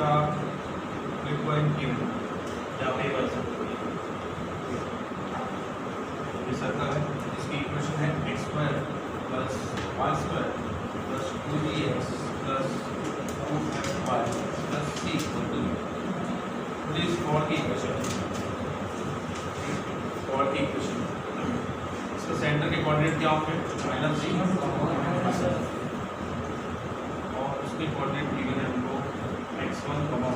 इसका frequent given यहाँ पे बन सकते हैं। ये सर्कल है, इसकी इक्वेशन है x square plus Y square plus 2bx plus 2fy plus c equal to this chord की इक्वेशन। चौड़ की इक्वेशन इसका सेंटर के कोऑर्डिनेट क्या होंगे -c और उसके कोऑर्डिनेट गिवन है हमको x1, y,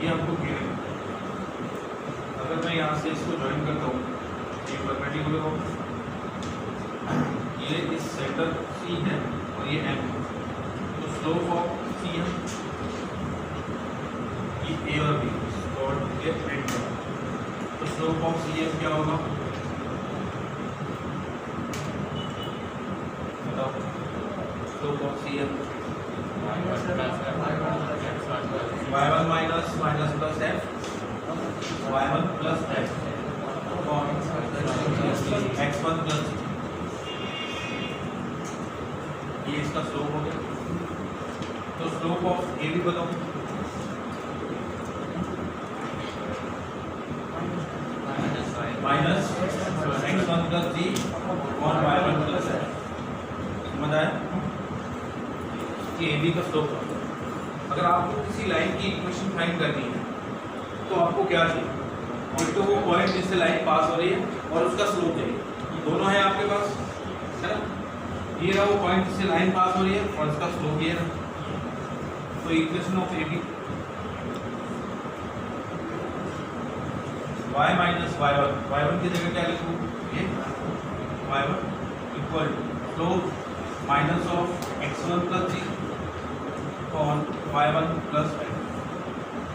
ये हमको गिवन है। अगर मैं यहाँ से इसको ज्वाइन करता हूँ ये परपेंडिकुलर हो, ये इस सेंटर C है और ये M है, तो स्लोप ऑफ CM ये A और B और ये एंड है, तो स्लोप ऑफ CM क्या होगा बताओ? Slope of CM y1 minus minus plus f y1 plus f x1 plus ये इसका स्लोप हो गया। तो स्लोप ऑफ ए भी बताओ माइनस x1 प्लस जी और y1 प्लस f। समझ आया कि ए बी का स्लोप होगा। अगर आपको किसी लाइन की इक्वेशन फाइंड करनी है तो आपको क्या चाहिए? एक तो वो पॉइंट जिससे लाइन पास हो रही है और उसका स्लोप चाहिए, दोनों है आपके पास, है ना? ये रहा वो पॉइंट जिससे लाइन पास हो रही है और इसका स्लोप ये रहा। तो equation of A B y minus y1 की जगह क्या लिखूँ? ये y1 equal slope minus of x1 plus g और y1 plus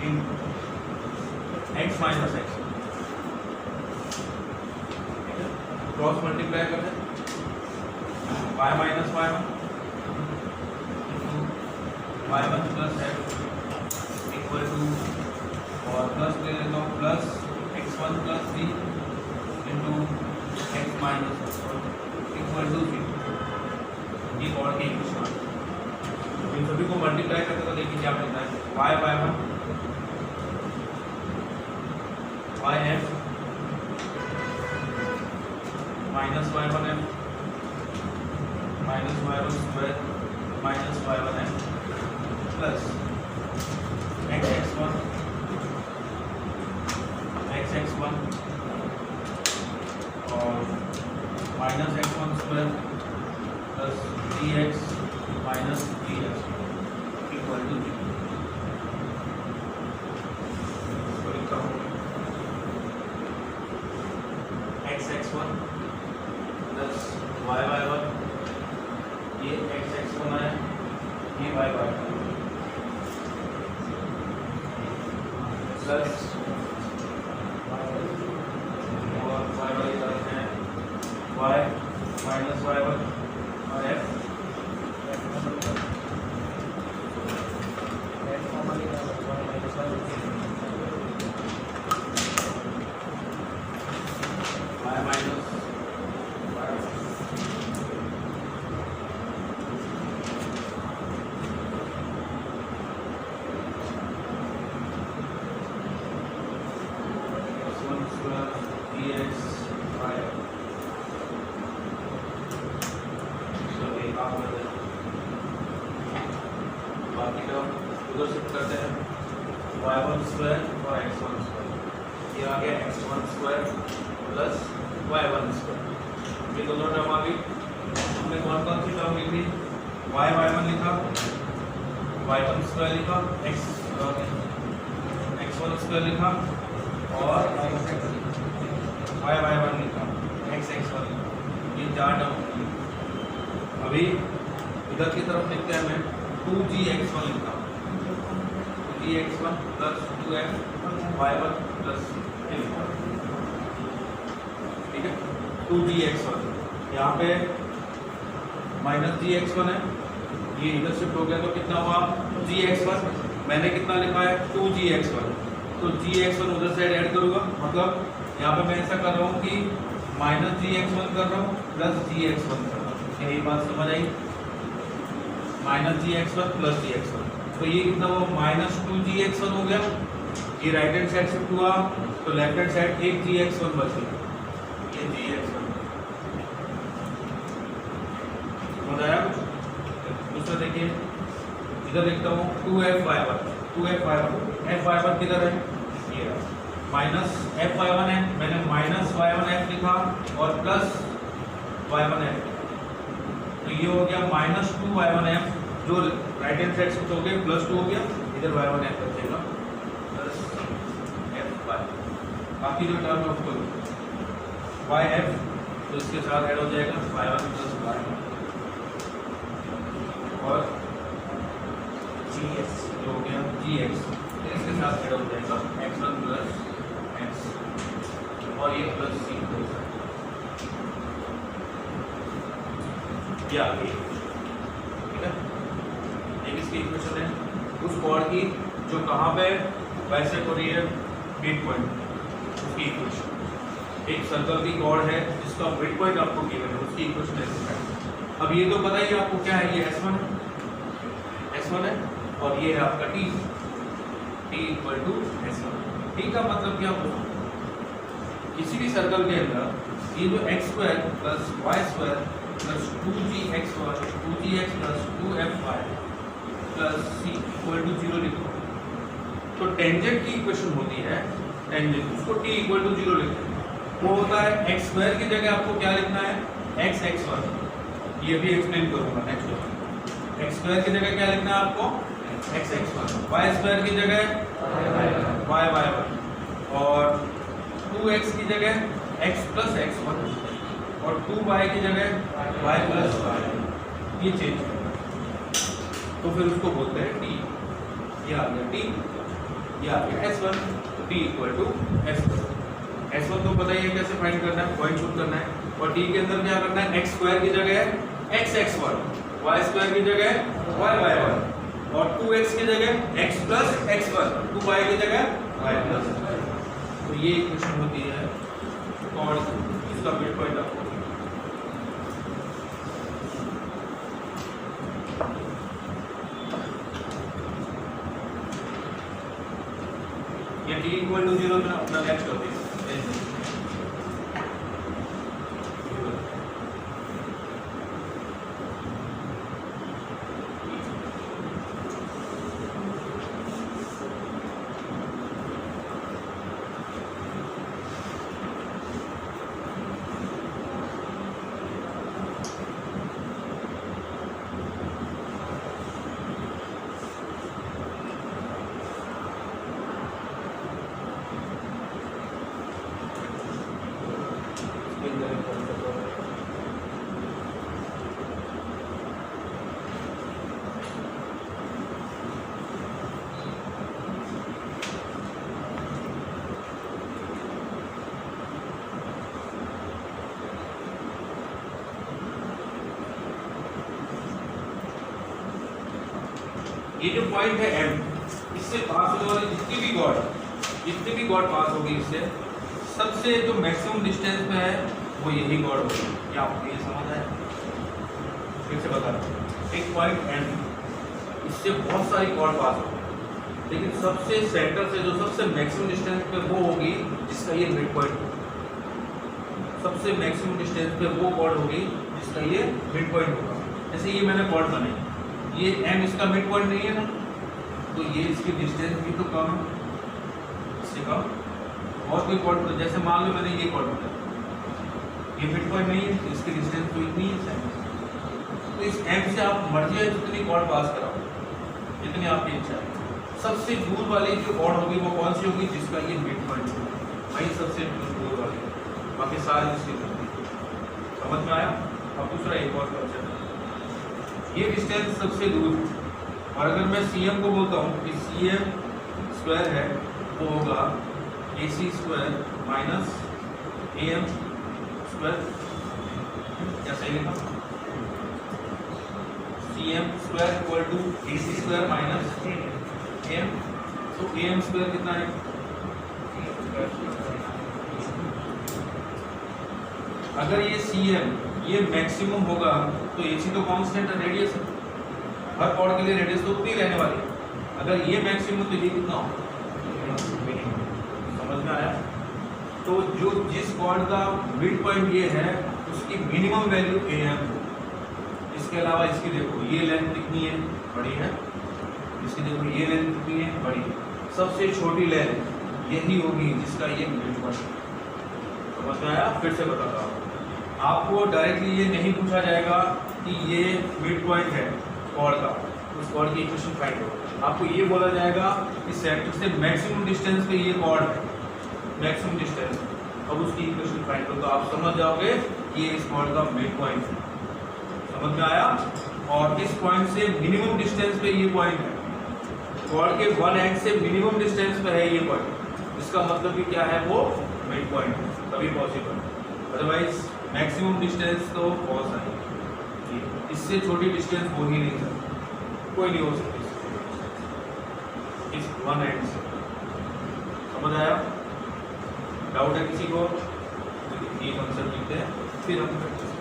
in x minus x cross multiply करते हैं y minus y1 y1 plus f equal to और plus ले लेता हूँ plus x1 plus c into x minus x1 equal to 0। ये और के इक्वेशन इन सभी को मल्टीप्लाई करते तो देखिए क्या मिलता है y1 yf minus y1f minus y1 square minus y1f plus xx1 xx1 और minus x1 square plus dx minus dx equal to 0। xx1 plus y1 ये xx1 है, ये y1 प्लस और y इधर है y माइनस y1 और f उधर shift करते हैं y1 स्क्वायर और x1 स्क्वायर, ये आ गया x1 square plus y1 square. ये दोनों टर्म आ गई। हमने कौन कौन सी टर्म लिखी? y1 लिखा, y1 स्क्वायर लिखा, x1 स्क्वायर लिखा और y1 लिखा, x1 लिखा। ये चार टर्म। अभी इधर की तरफ लिखते हैं मैं 2gx1 लिखा, gx1 plus 2f y1 plus ठीक है 2gx1। यहाँ पे माइनस gx1 है, ये इधर शिफ्ट हो गया तो कितना हुआ gx1। मैंने कितना लिखा है 2gx1, तो gx1 उधर साइड ऐड करूँगा, मतलब यहाँ पे मैं ऐसा कर रहा हूँ कि माइनस gx1 कर रहा हूँ प्लस gx1 कर रहा हूँ। यही बात समझ आई? माइनस gx1 प्लस gx1 तो ये कितना हुआ -2gx1 हो गया, ये राइट हैंड साइड शिफ्ट हुआ तो लेफ्ट हैंड साइड एक gx1 बच गया, ये gx1 बताया कुछ। दूसरा देखिए इधर लिखता हूँ 2f(y1) किधर है, ये -f(y1) है, मैंने -y1f लिखा और प्लस y1f, तो ये हो गया -2y1f जो राइट हैंड साइड शिफ्ट हो गया, +2 हो गया, इधर y1f बचेगा प्लस f(y), बाकी जो टर्म है उसको yf तो इसके साथ ऐड हो जाएगा y1 प्लस y1 और gx जो हो गया gx, इसके साथ ऐड हो जाएगा x1 प्लस x और ये प्लस c हो जाएगा, ये आ गई, ठीक है। एक इसकी इक्वेशन है उस कॉर्ड की जो कहाँ पे वैसे हो रही है मिड पॉइंट, उसकी इक्वेशन। एक सर्कल की कॉर्ड है जिसका मिड पॉइंट आपको गिवन है, उसकी इक्वेशन ऐसे है। अब ये तो पता ही आपको क्या है, ये S1 है और ये है आपका T = S1। T का मतलब क्या होगा, किसी भी सर्कल के अंदर ये जो x² + y² + 2gx1 2gx + 2fy + c = 0 लिखो, तो टेंजेंट की इक्वेशन होती है टेंजेंट, उसको t = 0 लिखते हैं। वो होता है x² की जगह आपको क्या लिखना है, x(x1), ये भी एक्सप्लेन करूंगा नेक्स्ट में। x² की जगह क्या लिखना है आपको, x(x1), y² की जगह y(y1) और 2x की जगह x + x1 और 2y की जगह y + y, ये चेंज करना, तो फिर उसको बोलते हैं t। ये आ गया t, ये आ गया S1, t = S1। S1 तो पता ही है कैसे फाइंड करना है, पॉइंट पुट करना है, और t के अंदर क्या करना है, x² की जगह x(x1), y² की जगह y(y1) और 2x की जगह x + x1, 2y की जगह y + y। तो ये इक्वेशन होती है और इसका मिड पॉइंट आपको ये t = 0 में अपना नेक्स्ट होती है। ये जो पॉइंट है M, इससे पास होने वाली जितनी भी गॉड पास होगी इससे, सबसे जो मैक्सिमम डिस्टेंस पे है वो यही गॉड होगी। क्या आपको ये समझ आया, फिर से बता रहा हूँ। एक पॉइंट M, इससे बहुत सारी गॉड पास होगी, लेकिन सबसे सेंटर से जो सबसे मैक्सिमम डिस्टेंस पे वो होगी जिसका ये मिड पॉइंट होगा। सबसे मैक्सिमम डिस्टेंस पे वो गॉड होगी जिसका ये मिड पॉइंट होगा। जैसे ये मैंने गॉड बनाई, ये M इसका मिड पॉइंट नहीं है ना, तो ये इसकी डिस्टेंस भी तो कम है, इससे कम। और कोई कॉर्ड, जैसे मान लो मैंने ये कॉर्ड बनाया, ये मिड पॉइंट नहीं है, तो इसकी डिस्टेंस तो इतनी है। तो इस M से आप मर्जी है जितनी कॉर्ड पास कराओ, जितनी आपकी इच्छा है। सबसे दूर वाली जो कॉर्ड होगी वो कौन सी होगी, जिसका ये मिड पॉइंट होगा, वही सबसे दूर वाली, बाकी सारी इसकी समझ में आया। अब दूसरा एक और क्वेश्चन, ये डिस्टेंस सबसे दूर है, और अगर मैं CM को बोलता हूँ कि CM² है, वो होगा AC² - AM²। क्या सही लिखा, CM² = AC² - AM। तो AM² कितना है, अगर ये CM ये मैक्सिमम होगा तो AC तो कांस्टेंट है, रेडियस है, हर कॉर्ड के लिए रेडियस तो उतनी रहने वाली है। अगर ये मैक्सिमम तो ये कितना हो, मिनिमम। समझ में आया? तो जो जिस कॉर्ड का मिड पॉइंट ये है उसकी मिनिमम वैल्यू ए है। इसके अलावा इसकी देखो ये लेंथ कितनी है, बड़ी है। इसकी देखो ये लेंथ कितनी है, बड़ी है। सबसे छोटी लेंथ यही होगी जिसका ये मिड पॉइंट। समझ में आया? फिर से बताता हूँ, आपको डायरेक्टली ये नहीं पूछा जाएगा कि ये मिड पॉइंट है कॉर्ड का, उस कॉर्ड की इक्वेशन फाइंड करो। आपको ये बोला जाएगा कि सेंटर से मैक्सिमम डिस्टेंस पे ये कॉर्ड है, मैक्सिमम डिस्टेंस, अब उसकी इक्वेशन फाइंड करो। तो आप समझ जाओगे कि ये इस कॉर्ड का मिड पॉइंट है। समझ में आया? और इस पॉइंट से मिनिमम डिस्टेंस पे ये पॉइंट है, कॉर्ड के वन एंड से मिनिमम डिस्टेंस पे है ये पॉइंट। इसका मतलब कि क्या है, वो मिड पॉइंट है, तभी पॉसिबल। अदरवाइज मैक्सिमम डिस्टेंस तो बहुत सारी, इससे छोटी डिस्टेंस हो ही नहीं सकती, कोई नहीं हो सकती इस वन एंड से। समझ आया? डाउट है किसी को? ये कंसेप्ट लिखते हैं, फिर हम करते हैं।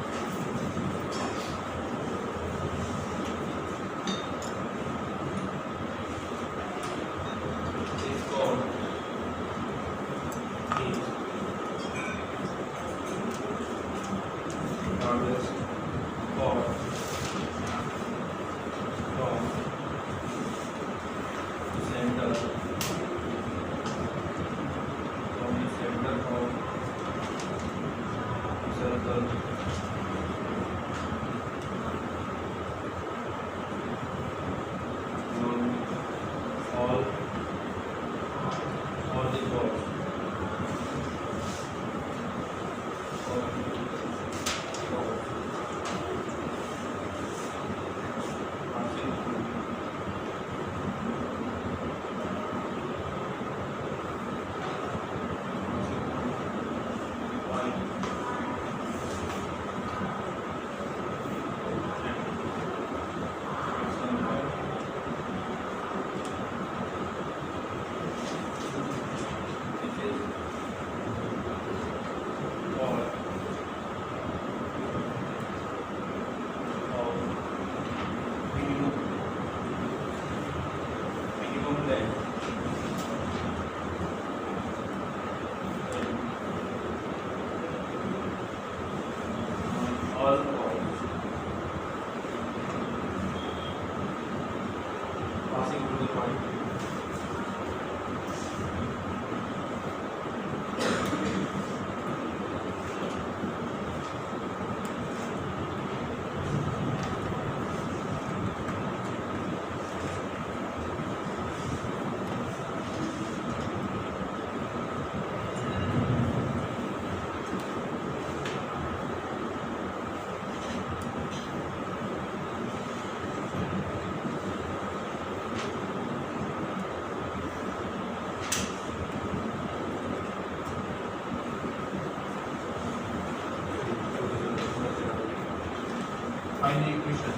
Find the equation.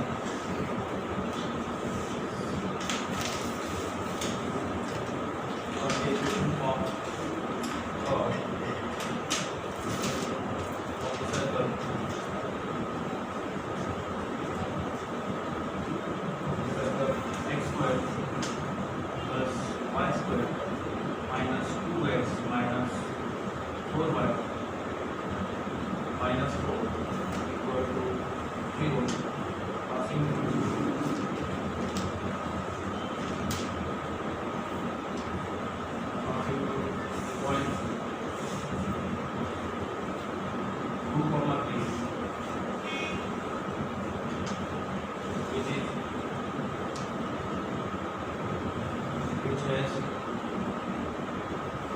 The equation of the circle. X squared plus y squared minus 2x minus 4y minus 4 equal to 0. Passing through point 2, 3, which has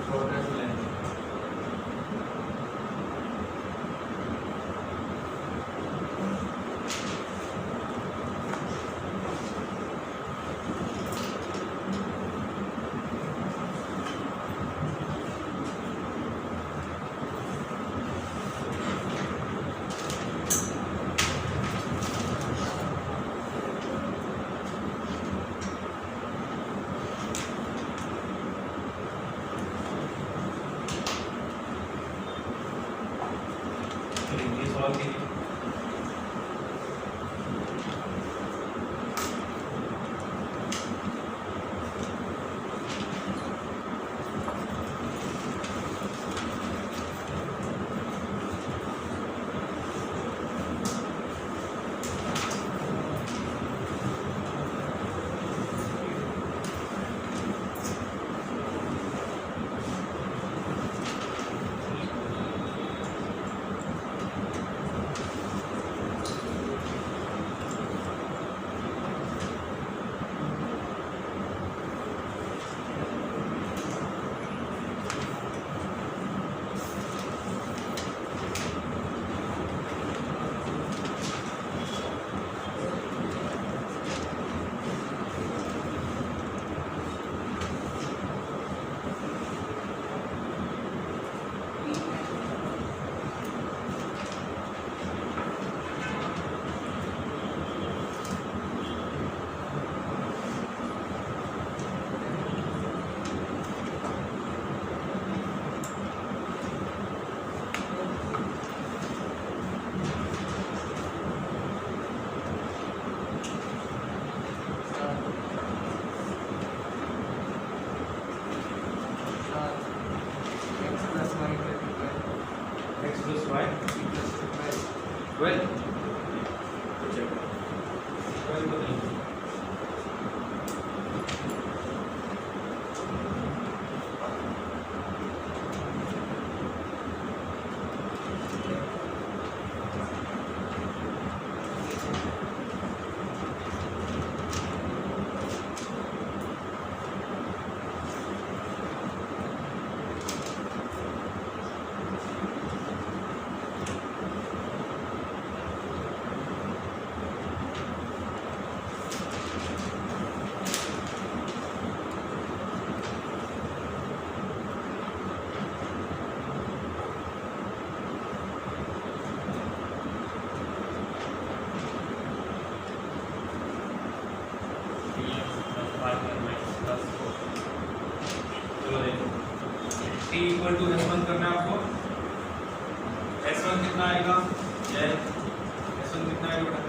shortest length. Equal to S1 करना है आपको। S1 कितना आएगा, S1 कितना आएगा बेटा,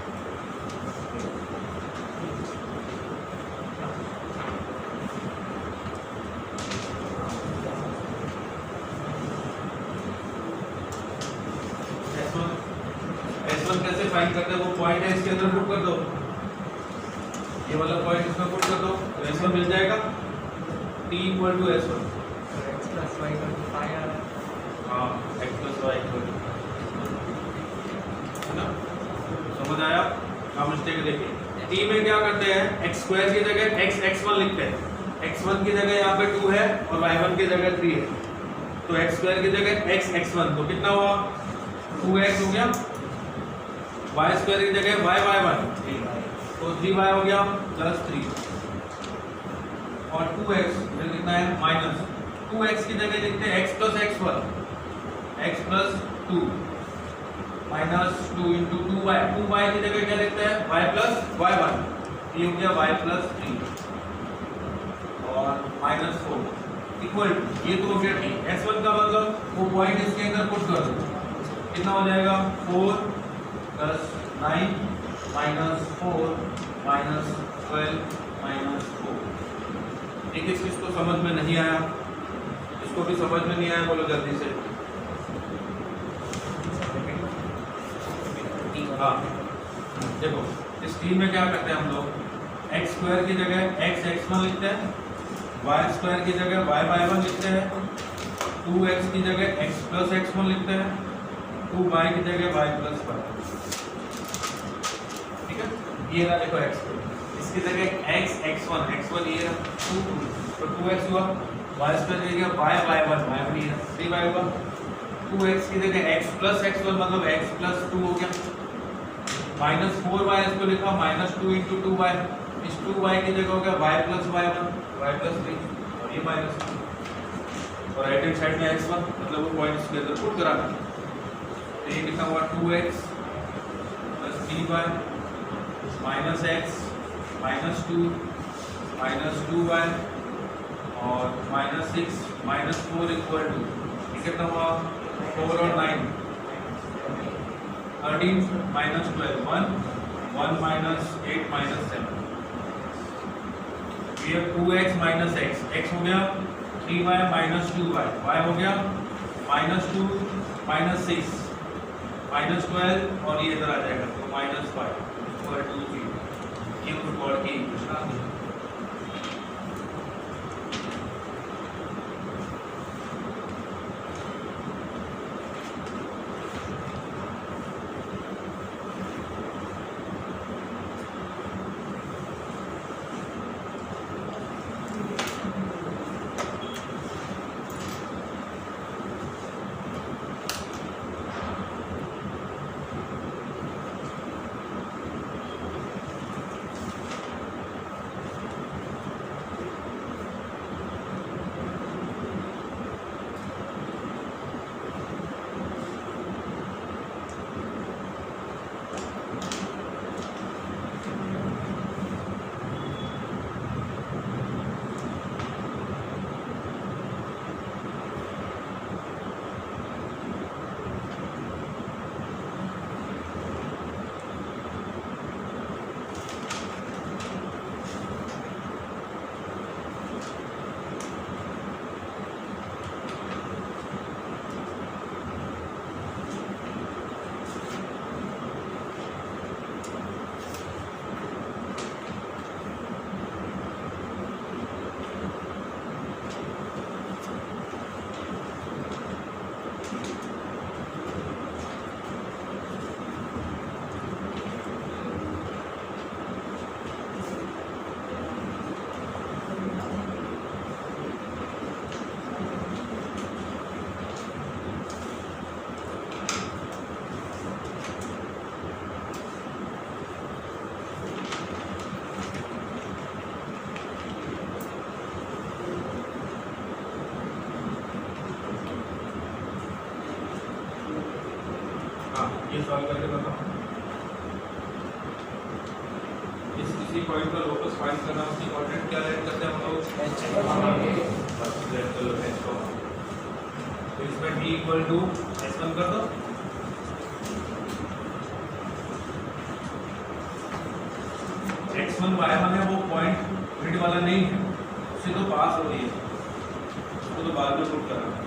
S1 कैसे find करते हैं, वो पॉइंट है इसके अंदर पुट कर दो, ये वाला पॉइंट इसमें पुट कर दो तो S1 मिल जाएगा। T equal to S1, x plus y equal to 5 आ रहा है। हाँ x plus y equal to, है ना, समझ आया। क्या मिस्टेक देखिए, T में क्या करते हैं, x स्क्वायर की जगह x1 लिखते हैं, x1 की जगह यहाँ पे 2 है और y1 की जगह 3 है, तो x स्क्वायर की जगह x1 तो कितना हुआ 2x हो गया, y स्क्वायर की जगह y1 तो 3y हो गया प्लस 3 और 2x फिर कितना है माइनस 2x की जगह लिखते हैं x plus x1, x plus 2 minus 2 into 2y, 2y की जगह क्या लिखते हैं y प्लस y1, ये हो गया y प्लस 3 और माइनस 4 इक्वल टू, ये तो हो गया ठीक। S1 का मतलब वो पॉइंट इसके अंदर पुट कर दो, कितना हो जाएगा 4 प्लस 9 माइनस 4 माइनस 12 माइनस 4। एक इसको समझ में नहीं आया, इसको भी समझ में नहीं आया, बोलो जल्दी से। हाँ देखो, इस टी में क्या करते हैं हम लोग, एक्स स्क्वायर की जगह x1 लिखते हैं, वाई स्क्वायर की जगह y1 लिखते हैं, 2x की जगह x प्लस x1 लिखते हैं, 2y की जगह y प्लस y, ठीक है। ये रहा देखो x, इसकी जगह x1 ये रहा 2 तो 2x हुआ, y स्क्वायर की जगह y1 ये रहा 3y हुआ, 2x की जगह x प्लस x1 मतलब x प्लस 2 हो गया, माइनस 4y इसको लिखा माइनस 2 इंटू 2y, इस 2y की जगह हो गया y plus y1 y plus 3 और ये माइनस 2 और राइट हैंड साइड में x1 मतलब वो पॉइंट इसके अंदर पुट कराना, तो ये कितना हुआ 2x plus 3y minus x minus 2 minus 2y और माइनस 6 माइनस 4 इक्वल टू, ये कितना हुआ 4 और 9 13 माइनस 12 1 माइनस 8 माइनस 7, ये 2x माइनस x हो गया 3y माइनस 2y, y हो गया माइनस 2 माइनस 6 माइनस 12 और ये इधर आ जाएगा तो माइनस 5 इक्वल टू 0। ये उस कोड की इक्वेशन आ गई। ये सॉल्व करके बताओ, इसी पॉइंट पर लोकस फाइंड करना, उसकी कोऑर्डिनेट क्या लेट करते हैं हम लोग, तो इसमें t इक्वल टू s1 कर दो, x1 y1 है वो पॉइंट ग्रिड वाला नहीं है, उससे तो पास हो रही है, उसको तो बाद में पुट करना है।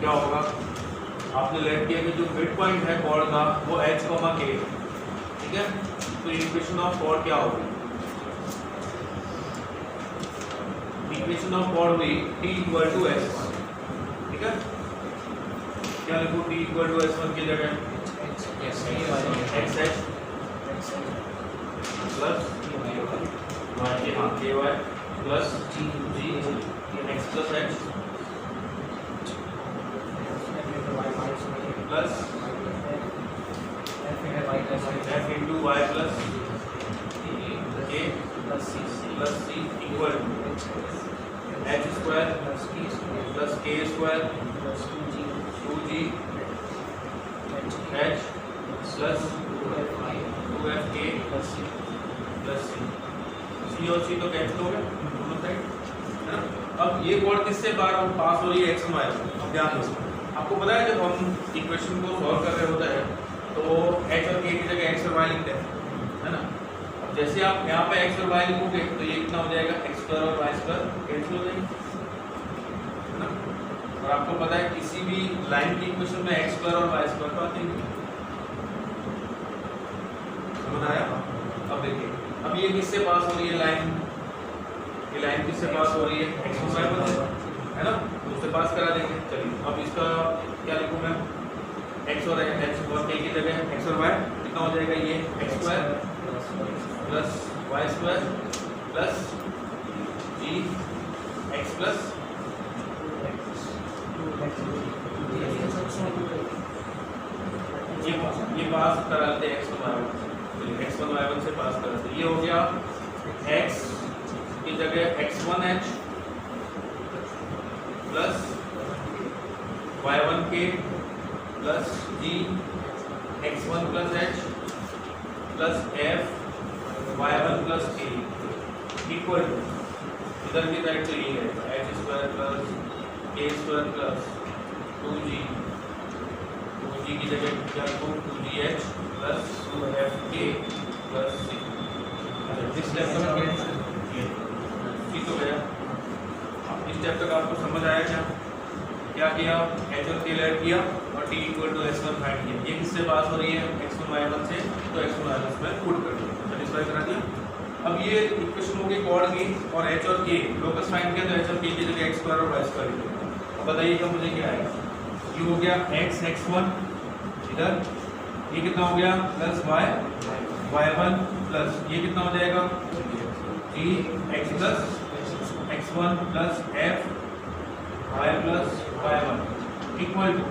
क्या होगा, आपने लेट किया कि जो मिड पॉइंट है कॉर्ड का वो h, k, ठीक है। तो इक्वेशन ऑफ कॉर्ड क्या होगी, इक्वेशन ऑफ कॉर्ड हुई t इक्वल टू s1, ठीक है। क्या लिखूं t इक्वल टू s1 की जगह xh plus ky plus g x plus h plus f into y plus k plus c equal h square plus k square 2g h plus 2fk plus c, c और c तो cancel हो गए दोनों side, है ना। अब ये code किससे बार पास हो रही है, x और y। अब ध्यान दो, आपको पता है जब हम इक्वेशन को सॉल्व कर रहे होते हैं तो h और k की जगह x और y लिखते हैं, है ना। अब जैसे आप यहाँ पे x और y लिखोगे तो ये कितना हो जाएगा, x स्क्वायर और y स्क्वायर कैंसिल हो जाएंगे, है ना। और आपको पता है किसी भी लाइन की इक्वेशन में x स्क्वायर और y स्क्वायर तो आते हैं, समझ आया। अब देखिए, अब ये किससे पास हो रही है लाइन, ये लाइन किससे पास हो रही है, x और y से, है ना, उससे पास करा देंगे। चलिए अब इसका क्या लिखूं मैं, x और k की जगह x और y कितना हो जाएगा, ये x square plus y square plus g x plus ये पास करा लेते हैं x1 y1 से पास करा लेते, ये हो गया x की जगह x1h plus y1k plus g x1 plus h plus f y1 plus k equal to इधर की साइड तो ये है h square plus k square plus 2g की जगह क्या लिखूं, 2gh plus 2fk plus c। इस स्टेप तक ठीक हो गया। इस स्टेप तक आपको समझ आया क्या किया, h और k लेट किया और t equal to s1 find किया। ये किससे पास हो रही है, x1 y1 से, तो x1 y1 में पुट कर दिया, सेटिस्फाई करा दिया। अब ये इक्वेशन हो गई कॉर्ड की, और h और k लोकस फाइंड किया तो h और k की जगह x स्क्वायर और y स्क्वायर लिखा। अब बताइएगा मुझे क्या आएगा, ये हो गया x1 इधर, ये कितना हो गया प्लस y1 प्लस ये कितना हो जाएगा g x plus x1 plus f y plus y1 equal to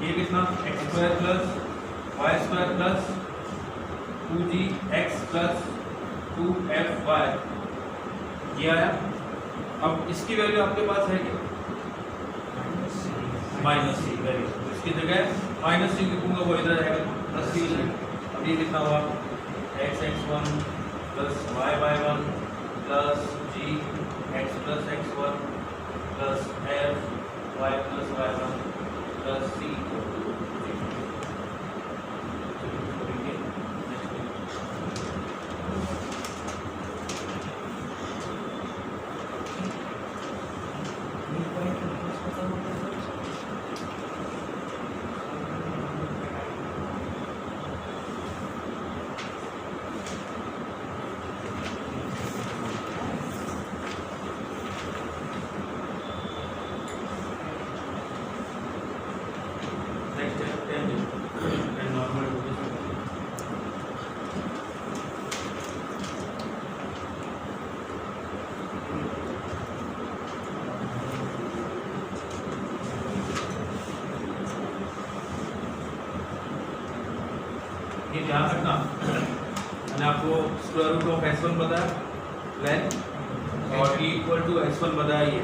ये कितना x square plus y square plus 2g x plus 2fy, ये आया। अब इसकी वैल्यू आपके पास है क्या, माइनस सी, वेरी गुड। इसकी जगह माइनस सी लिखूंगा, वो इधर आएगा प्लस सी। अब ये कितना हुआ x1 plus y1 plus g x plus x1 plus f y plus y1 plus c। ध्यान रखना, मैंने आपको स्क्वायर रूट ऑफ x1 बताया लेंथ और t इक्वल टू x1 बताया, ये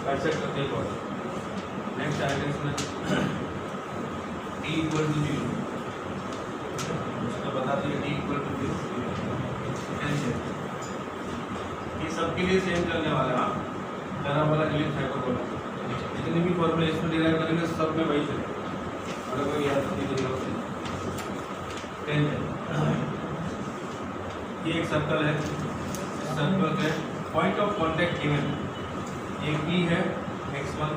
बाइसेक्ट करते हैं कॉर्ड। नेक्स्ट आएगा इसमें t इक्वल टू 0, उसका बताते हैं t इक्वल टू 0। ये सबके लिए सेम करने वाला है, पैराबोला के लिए हाइपरबोला, जितने भी फॉर्मूले इसमें डिराइव करेंगे सब में वही चलेगा, अगर कोई याद नहीं करेगा। ये एक सर्कल है, सर्कल के पॉइंट ऑफ कांटेक्ट गिवन एक भी है x1,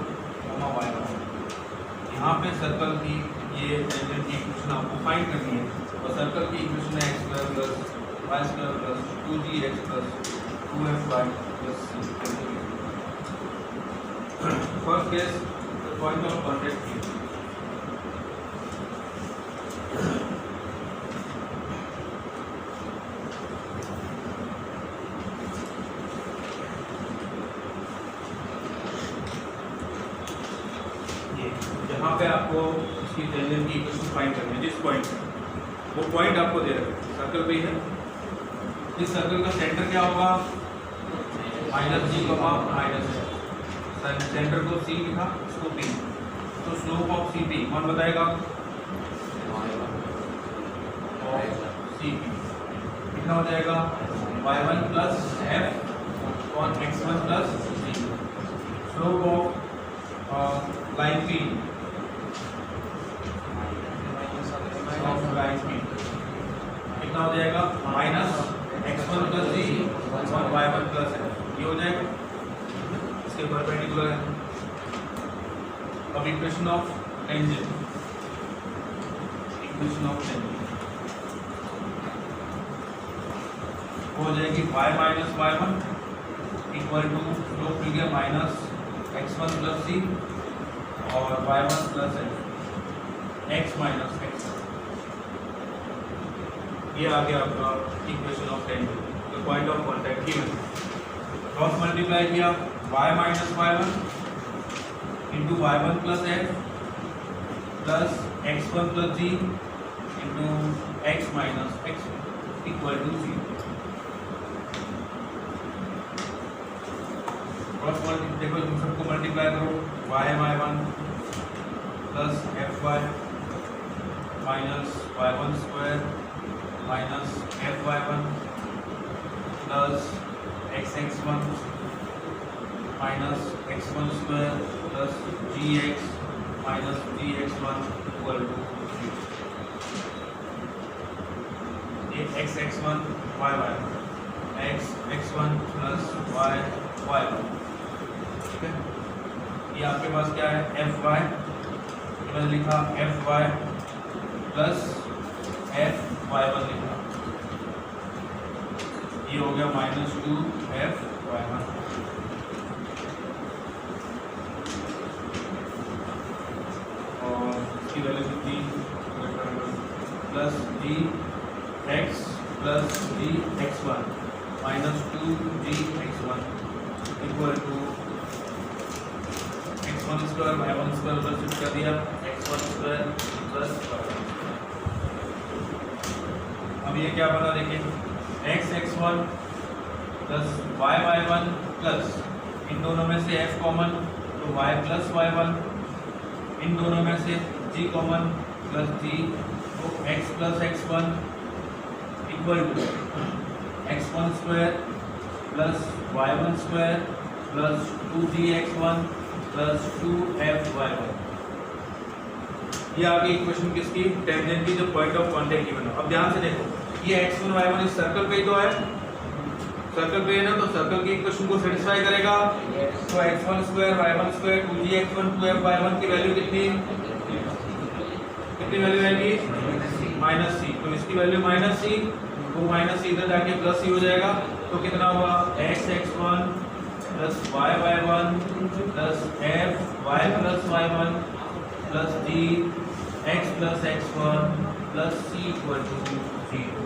y1। यहाँ पे सर्कल की ये टेंजेंट की इक्वेशन आपको फाइंड करनी है, और सर्कल की इक्वेशन है x square plus y square plus 2gx plus 2fy plus c। First case point of contact given, यहाँ पे आपको इसकी टेंजेंट की इक्वेशन फाइंड करनी है। जिस पॉइंट वो पॉइंट आपको दे रखा है सर्कल पे ही है। इस सर्कल का सेंटर क्या होगा, -g, -f। सेंटर को c लिखा, इसको p, तो स्लोप ऑफ cp कौन बताएगा, और cp कितना हो जाएगा, y1 प्लस f और x1 plus c। Slope of line p कितना हो जाएगा, -x1 प्लस c और y1 प्लस f, ये हो जाएगा, इसके परपेंडिकुलर है। अब equation of tangent, equation of tangent हो जाएगी y minus y1 equal to slope मिल गया -x1 प्लस c और y1 plus f, x minus x। ये आ गया आपका equation of tangent, the point of contact given. Cross multiply किया y minus y1 into y1 plus f plus x1 plus g into x minus x equal to 0। Cross multiply देखो, तुम सबको multiply करो, y1 plus fy minus y1 square minus fy1 plus xx1 minus x1 square plus gx minus gx1 equal to 0। ये xx1 y1 xx1 plus y1, ठीक है। ये आपके पास क्या है, fy, मैंने लिखा fy प्लस fy1 लिखा, ये हो गया -2 fy1 और इसकी वैल्यू कितनी, plus gx plus gx1 -2gx1 equal to x1 square y1 square उधर शिफ्ट कर दिया, x1 स्क्वायर प्लस y1। अब ये क्या बना देखिए, xx1 प्लस y1 प्लस इन दोनों में से f कॉमन तो y प्लस y1, इन दोनों में से g कॉमन प्लस g तो x plus x1 equal to x1 square plus y1 square plus 2gx1 plus 2fy1। ये आ गई इक्वेशन किसकी, टेंजेंट की, जो पॉइंट ऑफ कांटेक्ट गिवन है। अब ध्यान से देखो, ये x1 y1 इस सर्कल पे ही तो है, सर्कल पे है ना, तो सर्कल की इक्वेशन को सेटिस्फाई करेगा। तो x1 square y1 square 2gx1 2fy1 की वैल्यू कितनी वैल्यू आएगी, -c। तो इसकी वैल्यू -c, तो -c इधर जाके प्लस c हो जाएगा, तो कितना हुआ, xx1 plus y1 plus fy plus y1 plus g x plus x1 plus c equal to 0।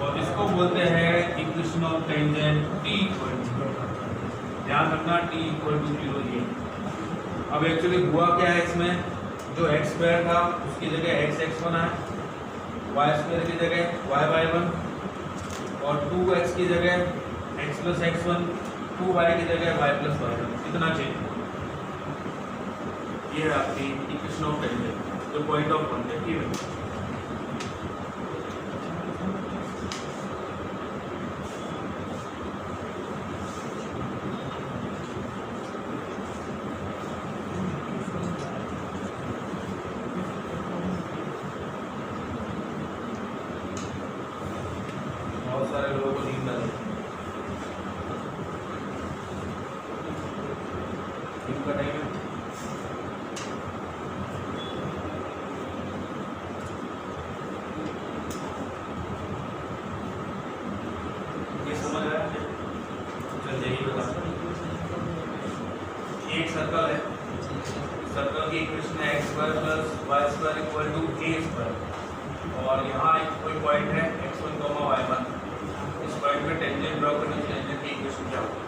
और इसको बोलते हैं equation of tangent t equal to, ध्यान रखना t इक्वल टू 0। ये अब एक्चुअली हुआ क्या है, इसमें जो x स्क्वायर था उसकी जगह xx1 है, वाई स्क्वायर की जगह वाई बाई वन और 2x की जगह x plus x one, 2y की जगह y प्लस वाई वन, इतना चेंज। ये है आपकी इक्वेशन ऑफ टेंजेंट जो पॉइंट ऑफ कॉन्टैक्ट की वैल्यू। बहुत सारे लोगों को नींद आ रही है। नींद का टाइम है। ये समझ आया? चल यही बता। एक सर्कल है, सर्कल की इक्वेशन है x square plus Y square equal to A square, और यहाँ एक कोई पॉइंट है x1, y1। इस पॉइंट पे टेंजेंट ड्रॉ करने की टेंजेंट की इक्वेशन क्या होगी?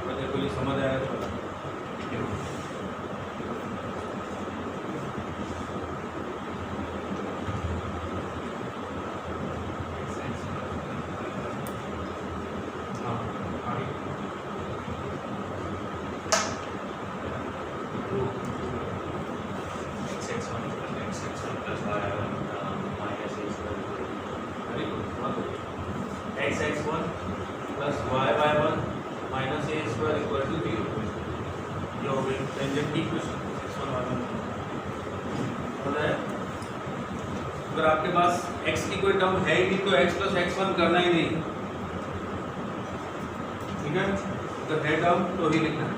मुझे कोई समझ आया तो बता। हाँ आगे x(x1 + y(y1 - a square equal to 0)। ये हो गई टेंजेंट की इक्वेशन x1 y1। पता है अगर आपके पास x की कोई टर्म है ही नहीं तो x + x1 करना ही नहीं, ठीक है? अगर है टर्म तो ही लिखना है।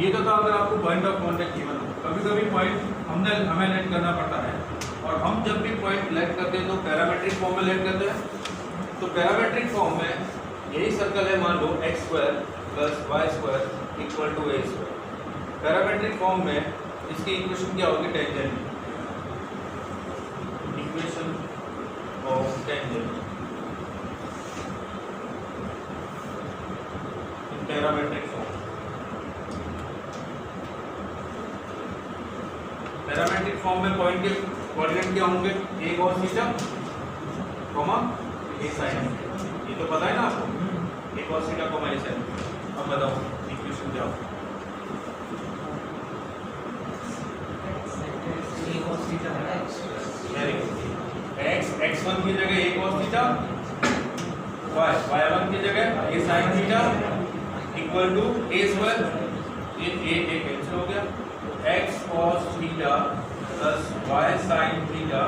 ये तो था अगर आपको पॉइंट ऑफ कॉन्टैक्ट गिवन हो। कभी कभी पॉइंट हमें लेट करना पड़ता है, और हम जब भी पॉइंट लेट करते हैं तो पैरामेट्रिक फॉर्म में लेट करते हैं। तो पैरामेट्रिक फॉर्म में यही सर्कल है, मान लो x² + y² equal to a square. Parametric form में इसकी इक्वेशन क्या होगी? Tangent, equation of tangent in parametric form. Parametric form में पॉइंट के कोऑर्डिनेट क्या होंगे? a cos theta, a sin। ये तो पता है ना आपको, a cos theta, a sin। अब बताओ इक्वेशन क्या होगी? x(x1) की जगह a cos थीटा, y(y1) की जगह a sin theta equal to a square. ये a कैंसिल हो गया। x cos theta plus y sin theta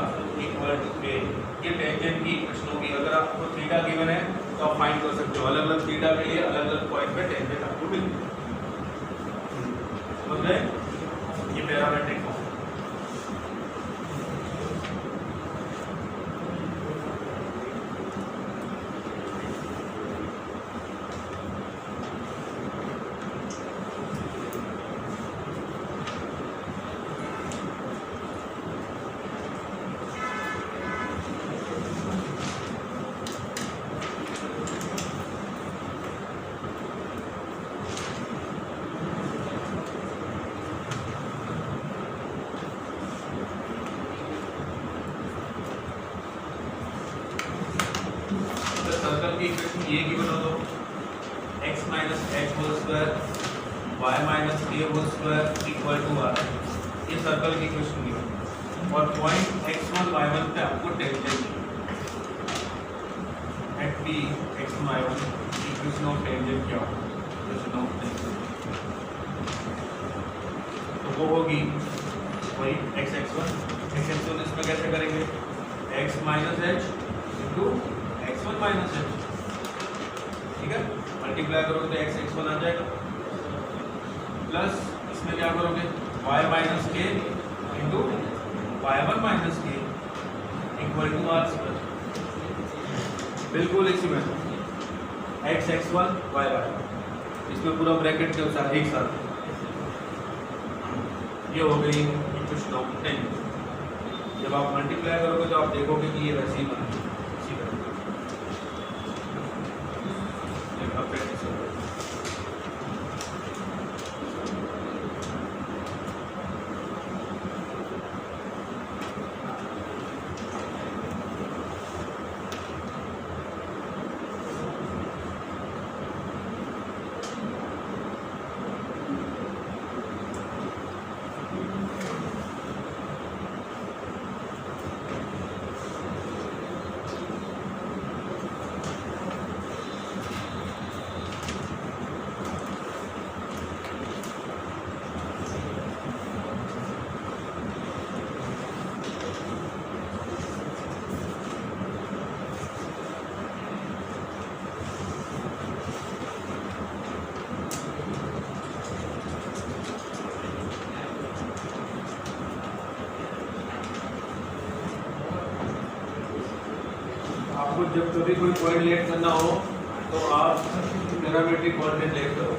equal to a। ये टेंजेंट की इक्वेशन होगी। अगर आपको थीटा गिवन है तो आप फाइंड कर सकते हो, अलग अलग थीटा के लिए अलग अलग पॉइंट पे टेंजेंट आपको मिलेगी। समझ गए? ये पैरामेट्रिक फॉर्म। सर्कल की इक्वेशन ये की बना दो, x - h² y - a² equal to r। ये सर्कल की इक्वेशन की, और पॉइंट x1 y1 पे आपको tangent at p x1 y1 equation of tangent क्या होगा? इक्वेशन ऑफ टेंजेंट तो वो होगी वही x(x1) इसमें कैसे करेंगे? x - h into x1 - h, ठीक है? मल्टीप्लाई करोगे तो x(x1) आ जाएगा, प्लस इसमें क्या करोगे? y - k into y1 - k equal to r square. बिल्कुल इसी में x(x1) y(y), इसमें पूरा ब्रैकेट के अनुसार एक साथ। ये हो गई इक्वेशन ऑफ टेंजेंट। जब आप मल्टीप्लाई करोगे तो आप देखोगे कि ये वैसे ही बनेगी, इसी तरह। आपको जब कभी कोई पॉइंट लेट करना हो तो आप पैरामीट्रिक कोऑर्डिनेट लेट करो।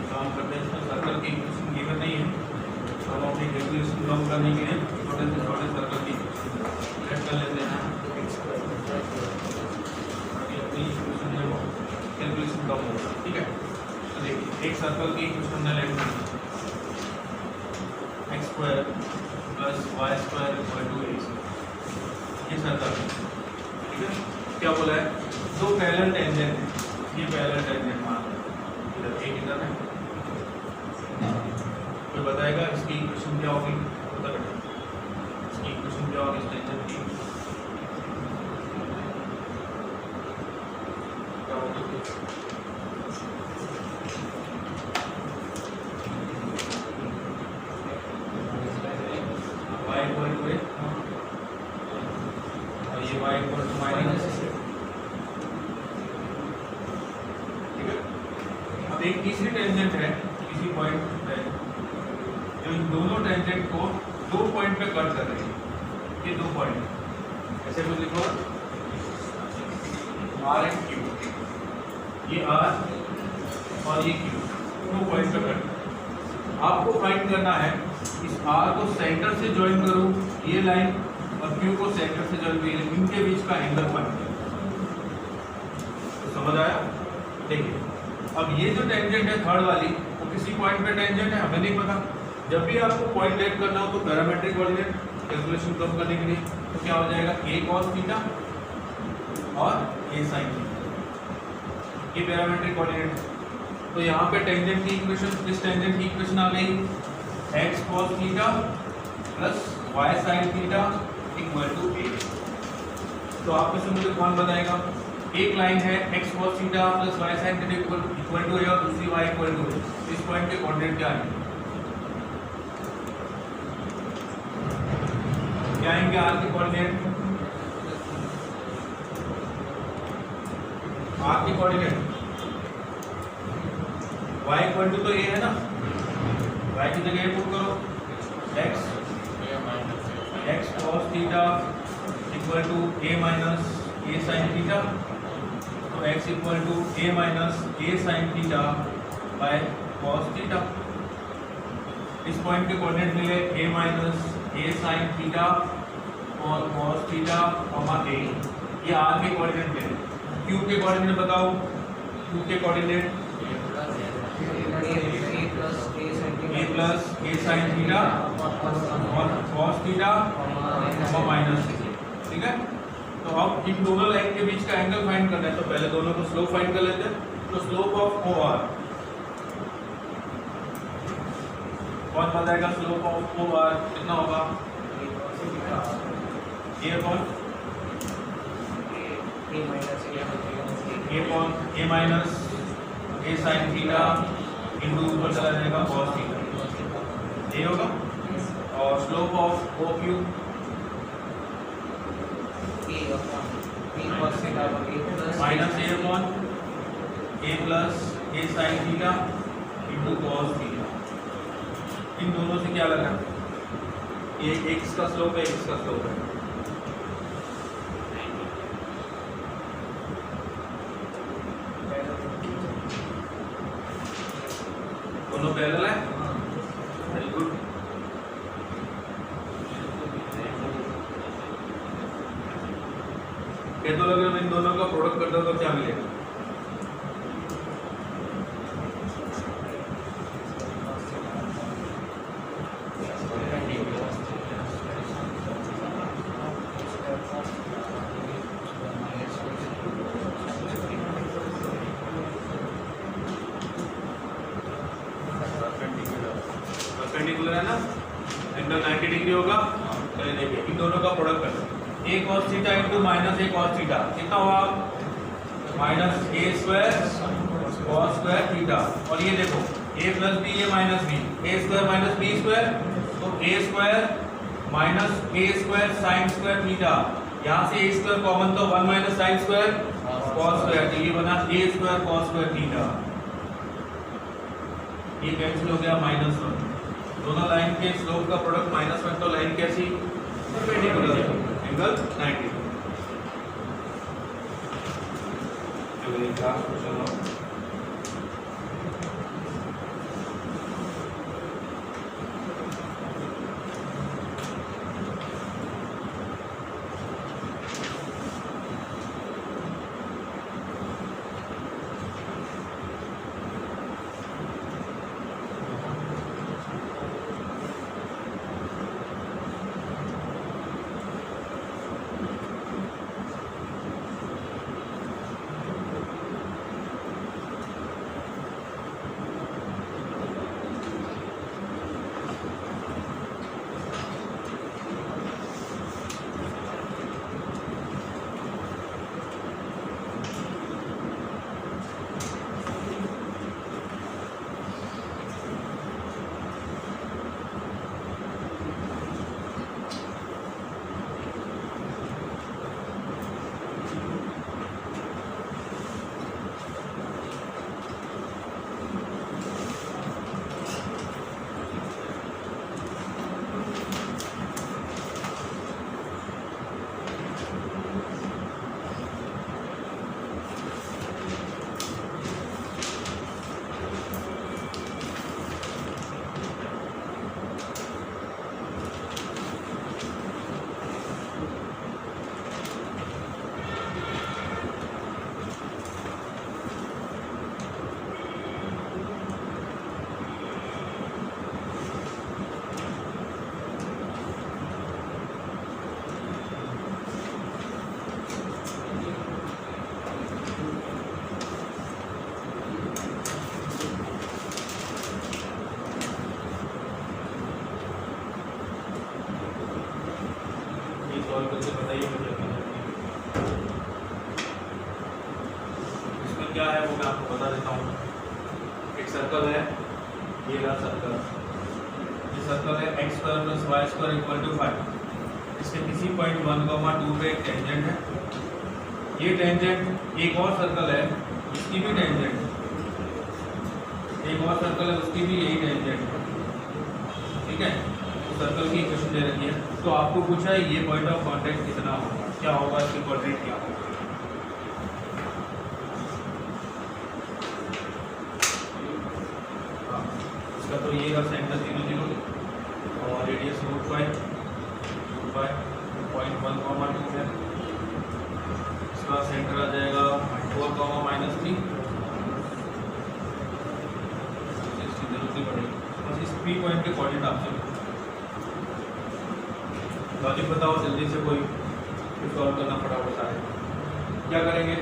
काम करते हैं इसमें सर्कल की इक्वेशन गिवन नहीं है, हम अपनी कैलकुलेशन कम करने के लिए छोटे से छोटे सर्कल की सेट कर लेते हैं ताकि अपनी इक्वेशन में वो कैलकुलेशन कम होगा। ठीक है, तो देखिए एक सर्कल की इक्वेशन हमने लेट की x square plus Y square equal to A, ये सर्कल। ठीक है, क्या बोला है, दो पैरेलल टेंजेंट है, ये पैरेलल टेंजेंट मान लो इधर एक इधर है, कोई बताएगा इसकी इक्वेशन क्या होगी, बता बेटा इसकी इक्वेशन क्या होगी इस टेंजेंट की, क्या होगी y इक्वल टू ए और ये y इक्वल टू माइनस। ठीक है, अब एक तीसरी टेंजेंट है किसी पॉइंट पे जो इन दोनों टेंजेंट को दो पॉइंट पे कट कर रही है, ये दो पॉइंट ऐसे कुछ लिखो R एंड Q, ये R और ये Q दो पॉइंट पे कट। आपको फाइंड करना है इस R को सेंटर से ज्वाइन करूं ये लाइन और Q को सेंटर से ज्वाइन करूं, इनके बीच का एंगल फाइंड करो। तो समझ आया? देखिए अब ये जो टेंजेंट है थर्ड वाली वो किसी पॉइंट पे टेंजेंट है, हमें नहीं पता। जब भी आपको पॉइंट लेट करना हो तो पैरामीट्रिक कोऑर्डिनेट कैलकुलेशन कम करने के लिए तो क्या हो जाएगा a cos थीटा और a sin थीटा, ये पैरामीट्रिक कोऑर्डिनेट। तो यहाँ पे टेंजेंट की इक्वेशन, इस टेंजेंट की इक्वेशन आ गई x cos theta plus y sin theta equal to a। तो आपको से मुझे कौन बताएगा, एक लाइन है x cos theta plus y sin theta equal to a और दूसरी y इक्वल टू a, इस पॉइंट के कोऑर्डिनेट क्या है, क्या आएंगे r के कोऑर्डिनेट, r के कोऑर्डिनेट y इक्वल टू तो a है ना, y की जगह पुट करो x cos theta equal to a minus a sin theta, तो x equal to a minus a sin theta by cos theta. इस पॉइंट के कोऑर्डिनेट मिले a minus a sin theta और cos थीटा कॉमा a, ये R के coordinate ले लें। Q के कोऑर्डिनेट बताओ, क्यू के coordinate a plus a sin theta और cos थीटा और माइनस, ठीक है। तो अब इन दोनों लाइन के बीच का एंगल फाइंड करना है, तो पहले दोनों को स्लोप फाइंड कर लेते हैं। तो स्लोप ऑफ OR कौन बताएगा? स्लोप ऑफ OR कितना होगा? a upon a minus a sin theta into ऊपर चला जाएगा cos थीटा, ये होगा। और slope of OQ minus a upon a plus a sin theta into cos theta. इन दोनों से क्या लगा? ये x का स्लोप है, x का स्लोप है। दोनों पैरेलल है, वेरी गुड। कहते हो अगर इन दोनों का प्रोडक्ट करते हो तो क्या मिलेगा? परपेंडिकुलर है ना, एंगल 90 डिग्री होगा। चलिए देखिए इन दोनों का प्रोडक्ट करते हैं। a cos theta into minus a cos theta कितना हुआ? Minus a square cos square theta. और ये देखो a plus B A minus B, a square minus B square, तो a square minus a square sine square theta. यहाँ से a square common तो 1 minus sine square cos square, तो ये बना a square cos square theta. ये cancel हो गया -1। दोनों लाइन के स्लोप का प्रोडक्ट -1, तो लाइन कैसी? Perpendicular, angle 90। चलो एक लास्ट क्वेश्चन लो। सॉल्व करके बताइए मुझे। इसमें क्या है वो मैं आपको बता देता हूँ। एक सर्कल है, ये रहा सर्कल। ये सर्कल है x square plus Y square equal to 5। इसके किसी पॉइंट 1,2 पे एक टेंजेंट है। ये टेंजेंट एक और सर्कल है, इसकी भी टेंजेंट, एक और सर्कल है उसकी भी यही टेंजेंट है, ठीक है। तो सर्कल की इक्वेशन दे रखी है, तो आपको पूछा है ये पॉइंट ऑफ कांटेक्ट कितना होगा, क्या होगा, इसकी कोऑर्डिनेट क्या होगा। इसका तो ये रहा सेंटर 0 0 और रेडियस √5 0.1,2 है। मेथड आ जाएगा 4 -3 इसकी जरूरत नहीं पड़ेगी, बस इस P पॉइंट के कोऑर्डिनेट आपसे लॉजिक बताओ जल्दी से, कोई सॉल्व करना पड़ा वो सारे क्या करेंगे,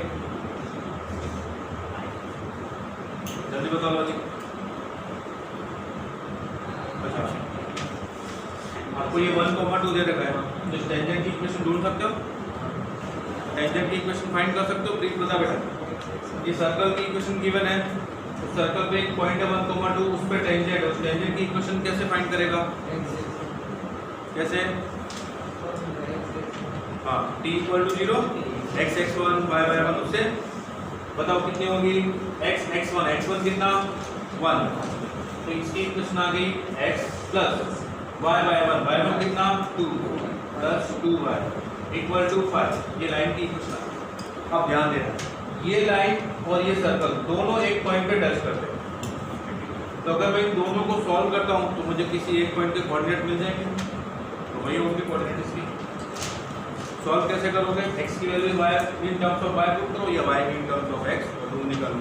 जल्दी बताओ लॉजिक। अच्छा आपको ये 1, 2 दे रखा है, तो टेंजेंट की इक्वेशन ढूंढ सकते हो, टेंजेंट की इक्वेशन फाइंड कर सकते हो। प्लीज बता बेटा, ये सर्कल की इक्वेशन गिवन है, तो सर्कल पे एक पॉइंट है 1, 2 उस पे टेंजेंट है, उस टेंजेंट की इक्वेशन कैसे फाइंड करेगा, कैसे, हाँ t = 0 x x1 y y1, उससे बताओ कितनी होगी x x1 कितना 1, तो इसकी इक्वेशन आ गई x प्लस y y1 कितना 2 प्लस 2y = 5। ये लाइन की इक्वेशन। अब ध्यान देना, ये लाइन और ये सर्कल दोनों एक पॉइंट पे टच करते हैं, तो अगर मैं इन दोनों को सॉल्व करता हूँ तो मुझे किसी एक पॉइंट के कोऑर्डिनेट मिल जाएंगे, तो वही होंगे कोऑर्डिनेट इसकी। सॉल्व कैसे करोगे, x की value y in terms of y put करो या y in terms of x, और ढूंढ निकालो।